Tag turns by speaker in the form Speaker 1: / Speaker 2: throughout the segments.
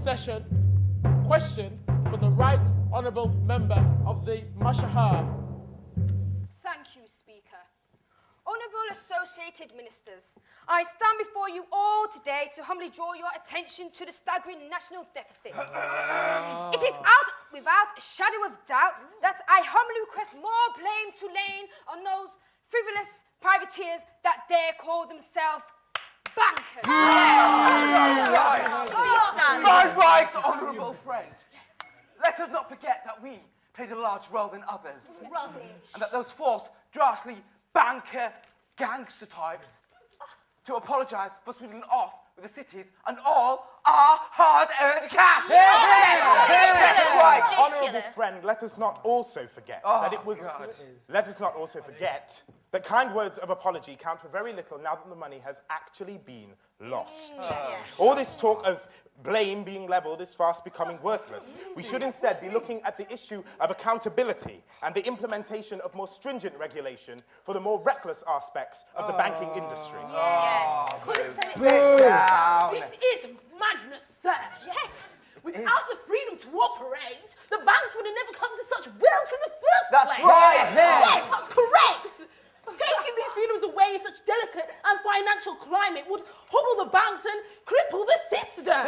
Speaker 1: session. Question for the Right Honourable Member of the Mashahar.
Speaker 2: Thank you, Speaker. Honourable Associated Ministers, I stand before you all today to humbly draw your attention to the staggering national deficit. It is without a shadow of doubt that I humbly request more blame to lay on those frivolous privateers that dare call themselves bankers.
Speaker 3: My right honourable friend. Let us not forget that we played a large role in others. And that those false, ghastly banker gangster types to apologise for swindling off with the cities and all our hard-earned cash.
Speaker 4: Right, honourable friend, let us not also forget that it was. Let us not also forget that kind words of apology count for very little now that the money has actually been lost. All this talk of blame being levelled is fast becoming worthless. We should instead be looking at the issue of accountability and the implementation of more stringent regulation for the more reckless aspects of the banking industry.
Speaker 5: This is madness, sir. Yes. Without the freedom to operate, the banks would have never come to such wealth in the first place.
Speaker 3: That's right.
Speaker 5: Yes, that's correct. Taking these freedoms away in such delicate and financial climate would hobble the banks and cripple the system.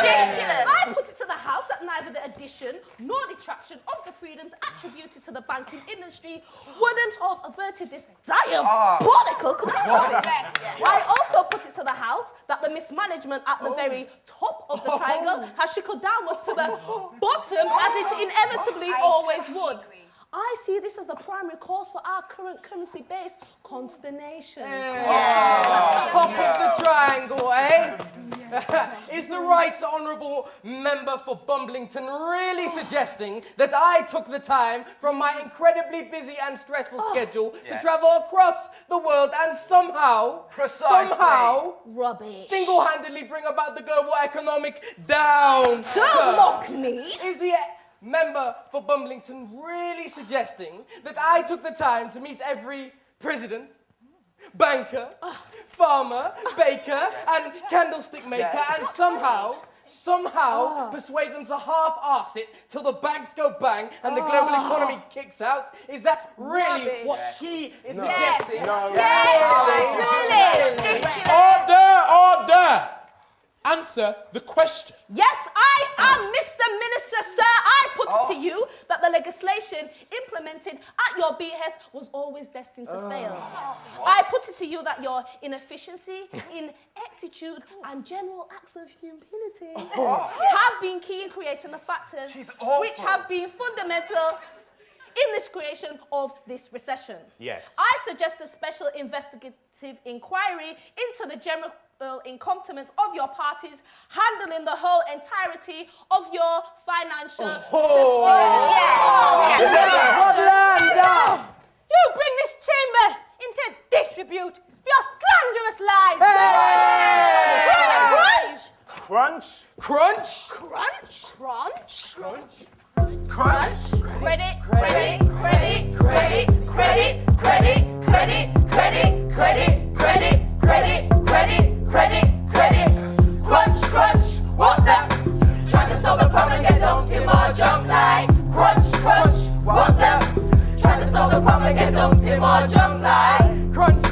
Speaker 5: Ridiculous. I put it to the House that neither the addition nor detraction of the freedoms attributed to the banking industry wouldn't have averted this diabolical catastrophe. I also put it to the House that the mismanagement at the very top of the triangle has trickled downwards to the bottom, as it inevitably always would. I see this as the primary cause for our current currency-based consternation.
Speaker 6: Top of the triangle, eh? Is the Right Honourable Member for Bumblington really suggesting that I took the time from my incredibly busy and stressful schedule to travel across the world and somehow,
Speaker 5: Rubbish.
Speaker 6: single-handedly bring about the global economic down?
Speaker 5: Don't mock me.
Speaker 6: Is the Member for Bumblington really suggesting that I took the time to meet every president, banker, farmer, baker, and candlestick maker, and somehow persuade them to half-arse it till the banks go bang and the global economy kicks out? Is that really what he is suggesting?
Speaker 1: Order! Answer the question.
Speaker 5: Yes, I am Mr. Minister, sir. I put it to you that the legislation implemented at your behest was always destined to fail. I put it to you that your inefficiency, ineptitude, and general acts of stupidity have been key in creating the factors which have been fundamental in this creation of this recession.
Speaker 4: Yes.
Speaker 5: I suggest a special investigative inquiry into the general incompetence of your parties handling the whole entirety of your financial system. You bring this chamber into disrepute for your slanderous lies.
Speaker 4: Crunch.
Speaker 6: Crunch?
Speaker 5: Crunch.
Speaker 2: Credit. Crunch. What the? Trying to solve the problem, get dumped in my junk like. Crunch. What the? Trying to solve the problem, get dumped in my junk like.
Speaker 6: Crunch,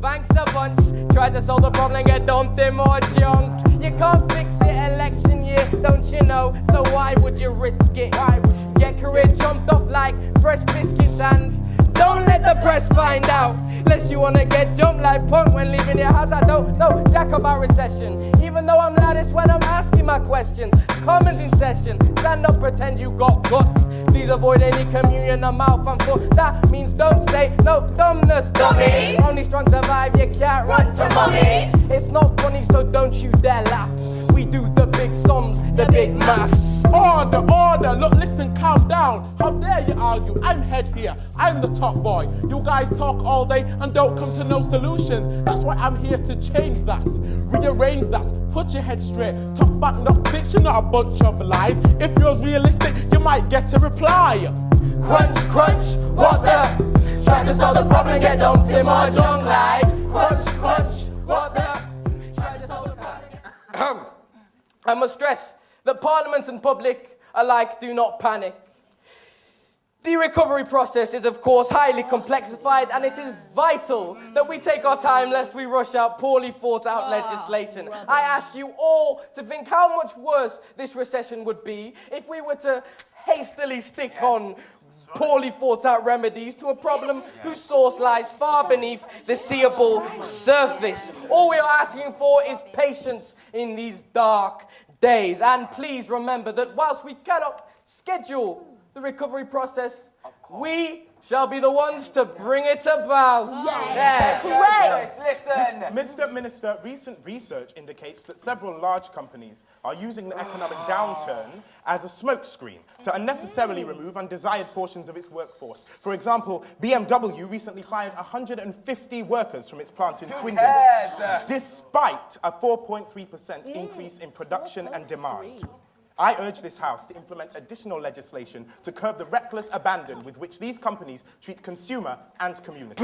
Speaker 6: thanks a bunch. Try to solve the problem, get dumped in more junk. You can't fix it election year, don't you know? So why would you risk it? Get career jumped off like fresh biscuits and don't let the press find out. Unless you wanna get jumped like punk when leaving your house. I don't know jack about recession. Even though I'm loudest when I'm asking my questions. Comments in session, stand up, pretend you got guts. Please avoid any communion of mouth and foot. That means don't say no dumbness, dummy. Only strong survive, you can't run to mommy. It's not funny, so don't you dare laugh. We do the big sums, the big maths.
Speaker 1: Order! Look, listen, calm down. How dare you argue? I'm head here. I'm the top boy. You guys talk all day and don't come to no solutions. That's why I'm here to change that. Rearrange that. Put your head straight. Talk back, not fiction, not a bunch of lies. If you're realistic, you might get a reply.
Speaker 6: Crunch, what the? Trying to solve the problem, get dumped in my junk like. Crunch, what the? Trying to solve the problem. I must stress that Parliament and public alike do not panic. The recovery process is, of course, highly complexified, and it is vital that we take our time lest we rush out poorly thought out legislation. I ask you all to think how much worse this recession would be if we were to hastily stick on poorly thought out remedies to a problem whose source lies far beneath the seeable surface. All we are asking for is patience in these dark days. And please remember that whilst we cannot schedule the recovery process, we shall be the ones to bring it about.
Speaker 5: Great.
Speaker 4: Mr. Minister, recent research indicates that several large companies are using the economic downturn as a smokescreen to unnecessarily remove undesired portions of its workforce. For example, BMW recently fired 150 workers from its plant in Swindon, despite a 4.3% increase in production and demand. I urge this House to implement additional legislation to curb the reckless abandon with which these companies treat consumer and community.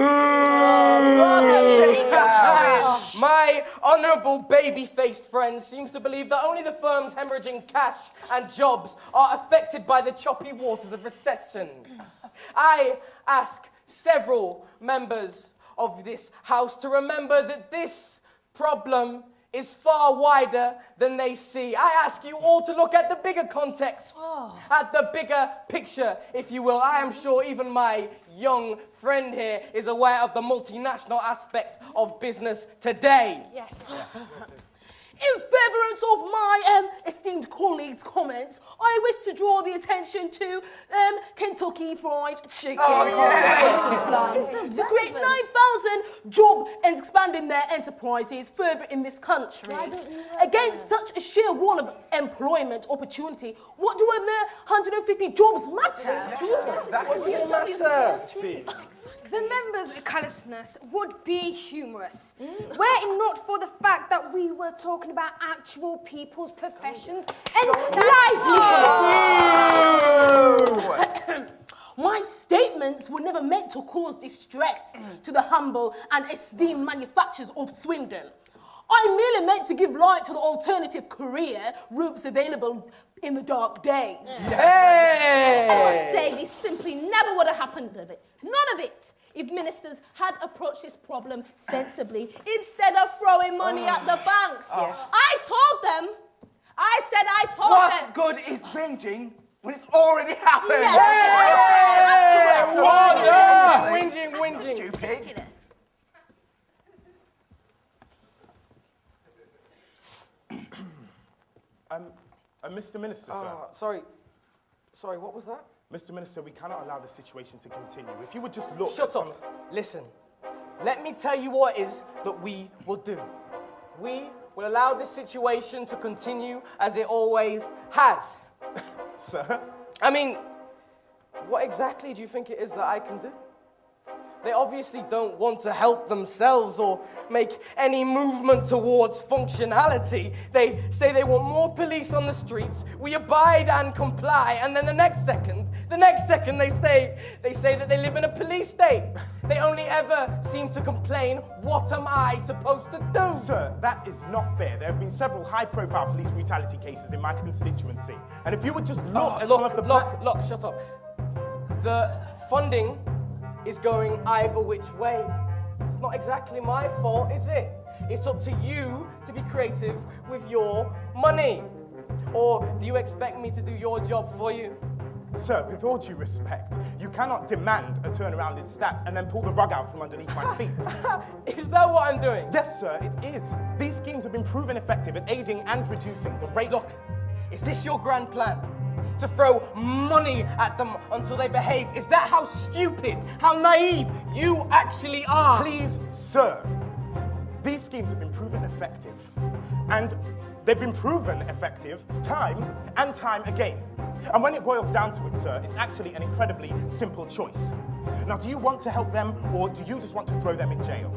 Speaker 6: My honourable baby-faced friend seems to believe that only the firms hemorrhaging cash and jobs are affected by the choppy waters of recession. I ask several members of this House to remember that this problem is far wider than they see. I ask you all to look at the bigger context, at the bigger picture, if you will. I am sure even my young friend here is aware of the multinational aspect of business today.
Speaker 5: Yes. In furtherance of my esteemed colleague's comments, I wish to draw the attention to Kentucky Fried Chicken plans to create 9,000 jobs and expanding their enterprises further in this country. Against such a sheer wall of employment opportunity, what do a mere 150 jobs matter?
Speaker 2: The members' callousness would be humorous, were it not for the fact that we were talking about actual people's professions and livelihoods.
Speaker 5: My statements were never meant to cause distress to the humble and esteemed manufacturers of Swindon. I merely meant to give light to the alternative career routes available in the dark days. I must say, this simply never would have happened of it. None of it, if ministers had approached this problem sensibly instead of throwing money at the banks. I told them. I said I told them.
Speaker 3: What good is whinging when it's already happened?
Speaker 6: Whinging.
Speaker 3: Stupid.
Speaker 4: Mr. Minister, sir.
Speaker 6: Sorry, what was that?
Speaker 4: Mr. Minister, we cannot allow this situation to continue. If you would just look
Speaker 6: Shut
Speaker 4: at some...
Speaker 6: up. Listen, let me tell you what it is that we will do. We will allow this situation to continue as it always has.
Speaker 4: Sir?
Speaker 6: I mean, what exactly do you think it is that I can do? They obviously don't want to help themselves or make any movement towards functionality. They say they want more police on the streets. We abide and comply, and then the next second they say that they live in a police state. They only ever seem to complain, what am I supposed to do?
Speaker 4: Sir, that is not fair. There have been several high-profile police brutality cases in my constituency. And if you would just look at some of the...
Speaker 6: Look, shut up. The funding is going either which way. It's not exactly my fault, is it? It's up to you to be creative with your money. Or do you expect me to do your job for you?
Speaker 4: Sir, with all due respect, you cannot demand a turnaround in stats and then pull the rug out from underneath my feet.
Speaker 6: Is that what I'm doing?
Speaker 4: Yes, sir, it is. These schemes have been proven effective at aiding and reducing the rate...
Speaker 6: Look, is this your grand plan? To throw money at them until they behave? Is that how stupid, how naive you actually are?
Speaker 4: Please, sir, these schemes have been proven effective. And they've been proven effective time and time again. And when it boils down to it, sir, it's actually an incredibly simple choice. Now, do you want to help them, or do you just want to throw them in jail?